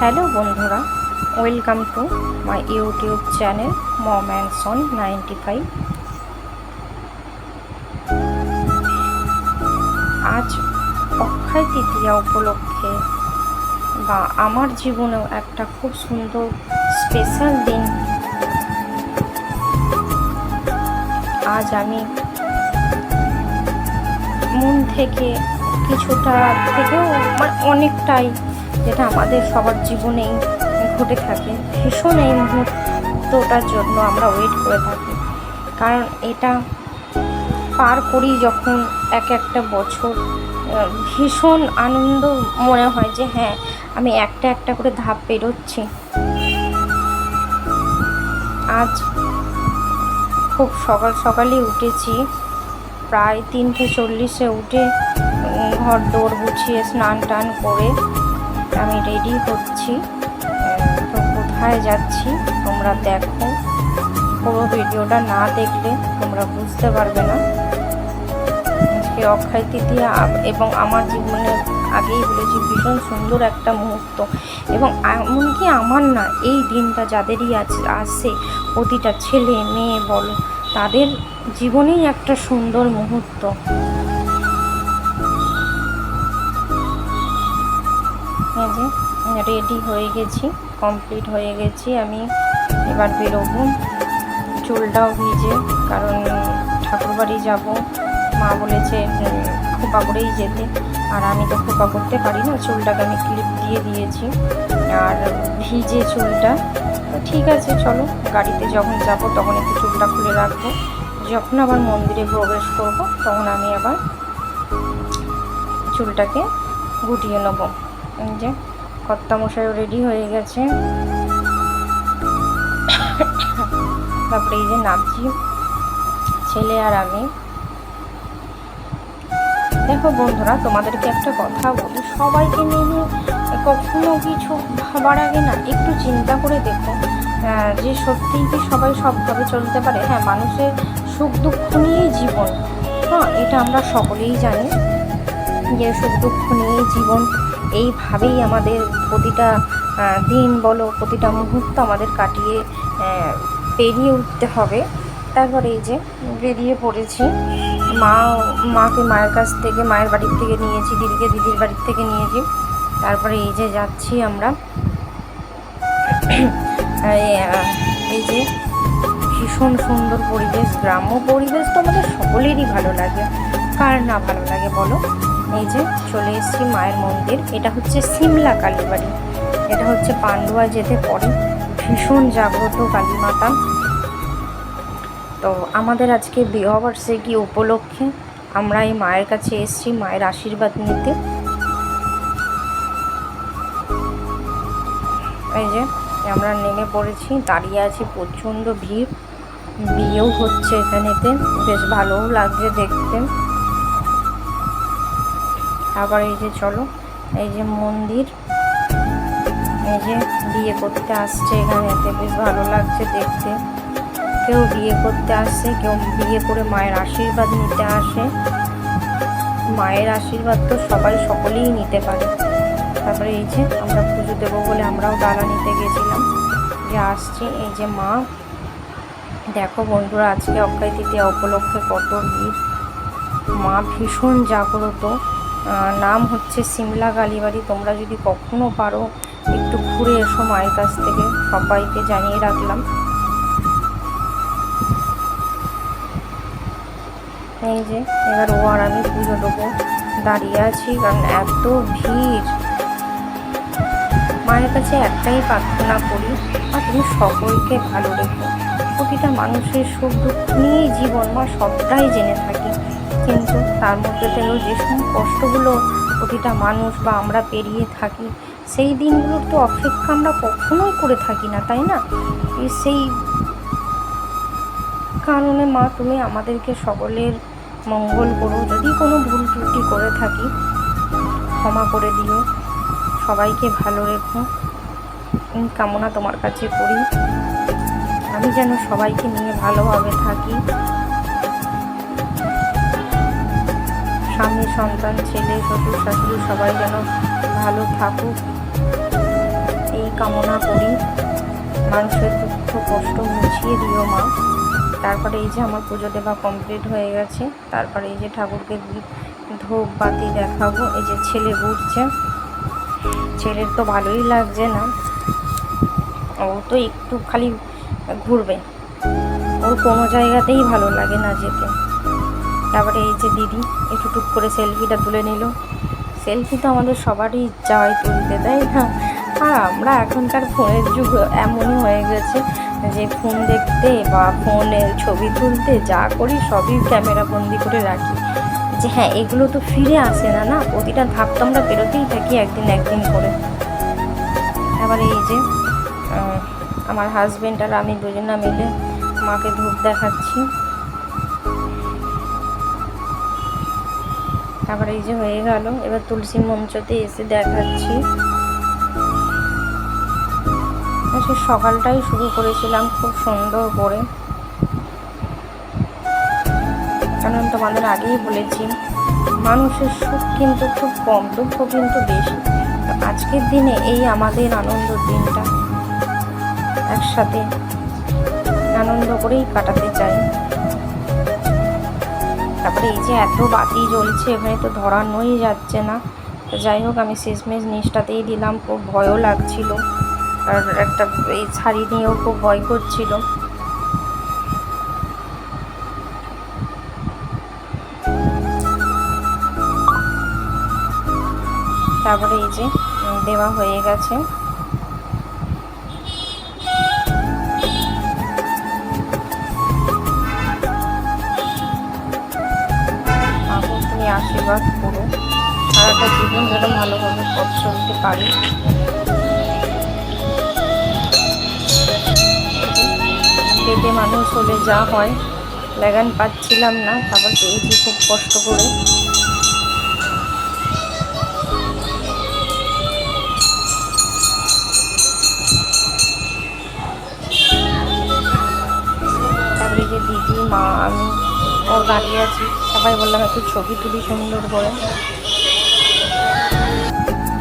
Hello বন্ধুরা, welcome to my YouTube channel mom and son 95। আজ অক্ষয় তৃতীয়া উপলক্ষে বা আমার জীবনেও একটা খুব সুন্দর স্পেশাল দিন। আজ আমি মন থেকে কিছুটা থেকেও অনেকটাই, যেটা আমাদের সবার জীবনেই ঘটে থাকে, ভীষণ এই মুহূর্তটার জন্য আমরা ওয়েট করে থাকি। কারণ এটা পার করি যখন একটা বছর, ভীষণ আনন্দ মনে হয় যে হ্যাঁ, আমি একটা একটা করে ধাপ পেরোচ্ছি। আজ খুব সকালই উঠেছি, প্রায় 3:40 উঠে ঘর দৌড় গুছিয়ে স্নান টান করে আমি রেডি হচ্ছি। তো কোথায় যাচ্ছি তোমরা দেখো, পুরো ভিডিওটা না দেখলে তোমরা বুঝতে পারবে না। আজকে অক্ষয় তৃতীয়া এবং আমার জীবনের আগেই বলেছি ভীষণ সুন্দর একটা মুহূর্ত, এবং এমনকি আমার না, এই দিনটা যাদেরই আসে, প্রতিটা ছেলে মেয়ে বলো, তাদের জীবনেই একটা সুন্দর মুহূর্ত। এই যে রেডি হয়ে গেছি, কমপ্লিট হয়ে গেছি, আমি এবার বেরোবো। চুলটাও ভিজে, কারণ ঠাকুরবাড়ি যাব, মা বলেছে খোপা করেই যেতে, আর আমি তো খোপা করতে পারি না, চুলটাকে আমি ক্লিপ দিয়ে দিয়েছি, আর ভিজে চুলটা। ঠিক আছে, চলো, গাড়িতে যখন যাব তখন একটু চুলটা খুলে রাখবো, যখন আবার মন্দিরে প্রবেশ করব তখন আমি আবার চুলটাকে গুটিয়ে নেবো। এই যে কর্তামশাইও রেডি হয়ে গেছে, তারপরে এই যে নামছি ছেলে আর আমি। দেখো বন্ধুরা, তোমাদেরকে একটা কথা বলি, সবাইকে নিয়ে কখনো কিছু ভাবার আগে না একটু চিন্তা করে দেখো যে সত্যিই কি সবাই সবভাবে চলতে পারে। হ্যাঁ, মানুষের সুখ দুঃখ নিয়েই জীবন, হ্যাঁ, এটা আমরা সকলেই জানি যে সুখ দুঃখ নিয়েই জীবন। এইভাবেই আমাদের প্রতিটা দিন বলো, প্রতিটা মুহূর্ত আমাদের কাটিয়ে পেরিয়ে উঠতে হবে। তারপরে এই যে বেরিয়ে পড়েছি, মাকে মায়ের কাছ থেকে, মায়ের বাড়ির থেকে নিয়েছি, দিদিকে দিদির বাড়ির থেকে নিয়েছি। তারপরে এই যে যাচ্ছি আমরা, এই যে ভীষণ সুন্দর পরিবেশ, গ্রাম্য পরিবেশ তো আমাদের সকলেরই ভালো লাগে, কার না ভালো লাগে বলো। এই যে চলে এসেছি মায়ের মন্দির, এটা হচ্ছে সিমলা কালীবাড়ি, এটা হচ্ছে পান্ডুয়া যেতে পড়ে, ভীষণ জাগ্রত কালী মাতা। তো আমাদের আজকে বিবাহবার্ষিকী উপলক্ষে আমরা এই মায়ের কাছে এসেছি মায়ের আশীর্বাদ নিতে। এই যে আমরা নেমে পড়েছি, দাঁড়িয়ে আছি, প্রচণ্ড ভিড়, বিয়েও হচ্ছে এখানেতে, বেশ ভালোও লাগছে দেখতে। আবার এই যে চলো, এই যে মন্দির, এই যে বিয়ে করতে আসছে এখানেতে, বেশ ভালো লাগছে দেখতে। কেউ বিয়ে করতে আসে, কেউ বিয়ে করে মায়ের আশীর্বাদ নিতে আসে। মায়ের আশীর্বাদ তো সবাই সকলেই নিতে পারে। তারপরে এই যে আমরা পুজো দেবো বলে আমরাও ডালা নিতে গেছিলাম, যে আসছি। এই যে মা, দেখো বন্ধুরা, আজকে অক্ষয় তৃতীয়া উপলক্ষে কত ভিড়, মা ভীষণ জাগ্রত। নাম হচ্ছে সিমলা কালীবাড়ি, তোমরা যদি কখনো পারো একটু ঘুরে এসো মায়ের কাছ থেকে, সবাইকে জানিয়ে রাখলাম। এই যে এবার ও আর আমি পুজো দেবো, দাঁড়িয়ে আছি, কারণ এত ভিড়। মায়ের কাছে একটাই প্রার্থনা করি, আর তুমি সকলকে ভালো রেখো। প্রতিটা মানুষের সুখ দুঃখ নিয়েই জীবন, মা সবটাই জেনে থাকি, কিন্তু তার মধ্যে থেকেও যে সময় কষ্টগুলো প্রতিটা মানুষ বা আমরা পেরিয়ে থাকি, সেই দিনগুলোর তো অপেক্ষা আমরা কখনোই করে থাকি না, তাই না? সেই কারণে মা, তুমি আমাদেরকে সকলের মঙ্গল করো, যদি কোনো ভুল ত্রুটি করে থাকি ক্ষমা করে দিও, সবাইকে ভালো রেখো, কামনা তোমার কাছে করি। আমি যেন সবাইকে নিয়ে ভালোভাবে থাকি, স্বামী সন্তান ছেলে শ্বশুর শাশুড়ি সবাই যেন ভালো থাকুক, কামনা করি, মানুষের দুঃখ কষ্ট মুছিয়ে দিও মা। তারপরে এই যে আমার পুজো দেওয়া কমপ্লিট হয়ে গেছে। তারপরে এই যে ঠাকুরকে ধূপ বাতি দেখাবো। এই যে ছেলে ঘুরছে, ছেলের তো ভালোই লাগছে না, ও তো একটু খালি ঘুরবে, ওর কোনো জায়গাতেই ভালো লাগে না যেতে। তারপরে এই যে দিদি একটু টুক করে সেলফিটা তুলে নিল। সেলফি তো আমাদের সবারই ইচ্ছা হয় তুলতে, তাই না? আর আমরা এখনকার ফোনের যুগ এমনই হয়ে গেছে যে ফোন দেখতে বা ফোনে ছবি তুলতে যা করি সবই ক্যামেরা বন্দি করে রাখি, যে হ্যাঁ এগুলো তো ফিরে আসে না, না প্রতিটা ধাপ তো আমরা বেরোতেই থাকি একদিন করে। এবার এই যে আমার হাজব্যান্ড আর আমি দুজনা মিলে মাকে ধূপ দেখাচ্ছি। তারপরে এই যে হয়ে গেল, এবার তুলসী মঞ্চতে এসে দেখাচ্ছি। সে সকালটাই শুরু করেছিলাম খুব সুন্দর করে, কারণ তোমাদের আগেই বলেছি মানুষের সুখ কিন্তু খুব কম, দুঃখ কিন্তু বেশি। আজকের দিনে এই আমাদের আনন্দ দিনটা একসাথে আনন্দ করেই কাটাতে চাই। তারপরে এই যে এত বাতি জ্বলছে, এখানে তো ধরানোই যাচ্ছে না। তো যাই হোক, আমি শেষমেশ নিচটাতেই দিলাম, খুব ভয়ও লাগছিল, আর একটা এই শাড়ি নিয়েও খুব ভয় করছিল। তারপরে এই যে দেওয়া হয়ে গেছে। তুমি আশীর্বাদ করো, সারাটা জীবন যেন ভালোভাবে পথ চলতে পারি। পেটে মানুষ হলে যা হয়, লাগান পাচ্ছিলাম না, তারপর পেয়েছি খুব কষ্ট করে। তারপরে যে দিদি মা আমি ও দাঁড়িয়ে আছি, সবাই বললাম একটু ছবি তুলি সুন্দর করে।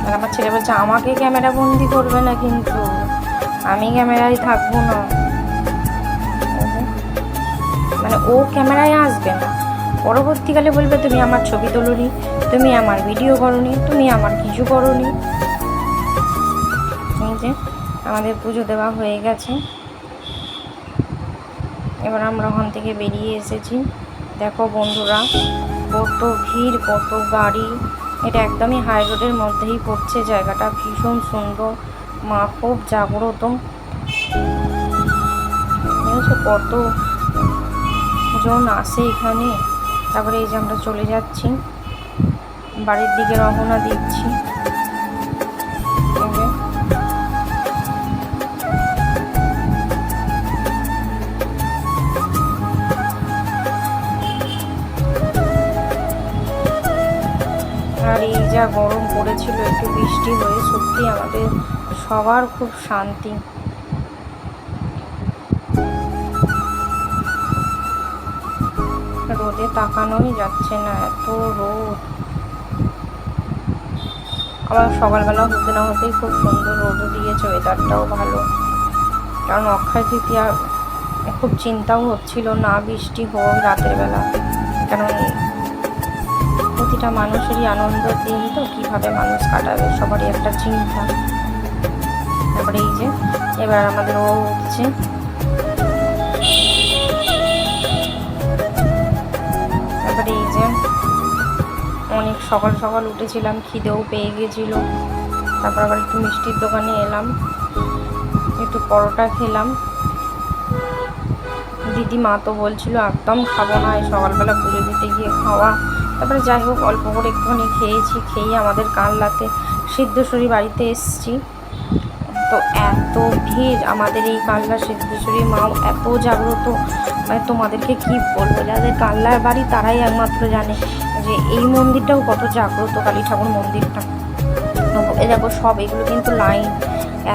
আর আমার ছেলে বলছে আমাকে ক্যামেরা বন্দি করবে না, কিন্তু আমি ক্যামেরায় থাকবো না, মানে ও ক্যামেরায় আসবে না, পরবর্তীকালে বলবে তুমি আমার ছবি তোলোনি, তুমি আমার ভিডিও করোনি, তুমি আমার কিছু করোনি। যে আমাদের পুজো দেওয়া হয়ে গেছে, এবার আমরা ওখান থেকে বেরিয়ে এসেছি। দেখো বন্ধুরা, কত ভিড়, কত গাড়ি, এটা একদমই হাই রোডের মধ্যেই পড়ছে, জায়গাটা ভীষণ সুন্দর, মা খুব জাগ্রত, কত জন আসে এখানে। তারপরে এই যে আমরা চলে যাচ্ছি, বাড়ির দিকে রওনা দিচ্ছি। আর এই যা গরম পড়েছিল, একটু বৃষ্টি হয়ে সত্যি আমাদের সবার খুব শান্তি। রোদে তাকানোই যাচ্ছে না, এত রোদ। আবার সকালবেলা হতে না হতেই খুব সুন্দর রোদও দিয়েছে, ওয়েদারটাও ভালো। কারণ অক্ষয় তৃতীয়া খুব চিন্তাও হচ্ছিল না বৃষ্টি হোক রাতের বেলা, কারণ প্রতিটা মানুষেরই আনন্দের দিন তো, কীভাবে মানুষ কাটাবে সবারই একটা চিন্তা। তারপরে এই যে এবার আমাদের ও উঠছে, তারপরে এই যে অনেক সকাল সকাল উঠেছিলাম, খিদেও পেয়ে গেছিল। তারপর আবার একটু মিষ্টির দোকানে এলাম, একটু পরোটা খেলাম। দিদি মা তো বলছিল একদম খাবো না, এই সকালবেলা পুজো দিতে গিয়ে খাওয়া। তারপরে যাই হোক অল্প করে একটুখানি খেয়েছি, খেয়ে আমাদের কালনাতে সিদ্ধেশ্বরী বাড়িতে এসেছি। তো এত ভিড়, আমাদের এই কালনা সিদ্ধেশ্বরী মাও এত জাগ্রত, মানে তোমাদেরকে কি বলবো, যাদের কালনার বাড়ি তারাই একমাত্র জানে যে এই মন্দিরটাও কত জাগ্রত, কালী ঠাকুর মন্দিরটা। এ দেখো সব এগুলো কিন্তু লাইন,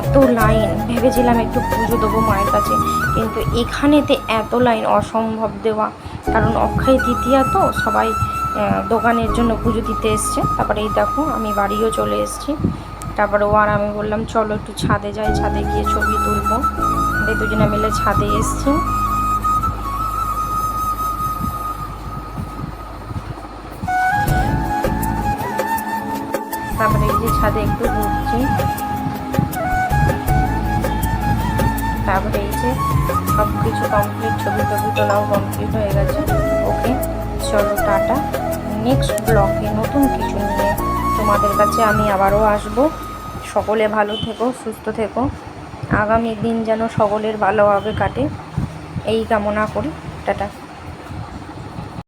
এত লাইন। ভেবেছিলাম একটু পুজো দেবো মায়ের কাছে, কিন্তু এখানেতে এত লাইন অসম্ভব দেওয়া, কারণ অক্ষয় তৃতীয়া তো সবাই দোকানের জন্য পুজো দিতে এসছে। তারপরে এই দেখো আমি বাড়িও চলে এসেছি। তারপরে ও আর আমি বললাম চলো একটু ছাদে যাই, ছাদে গিয়ে ছবি তুলবো। দুজনে মিলে ছাদে এসছি। তারপরে এই যে ছাদে একটু ঘুরছি। তারপরে এই যে সব কিছু কমপ্লিট, ছবি তোলাও কমপ্লিট হয়ে গেছে। ওকে চলো টাটা। নেক্সট ব্লগে নতুন কিছু নিয়ে তোমাদের কাছে আমি আবারও আসবো। সকলে ভালো থেকো, সুস্থ থেকো। আগামী দিন যেন সকলের ভালোভাবে কাটে এই কামনা করি। টাটা।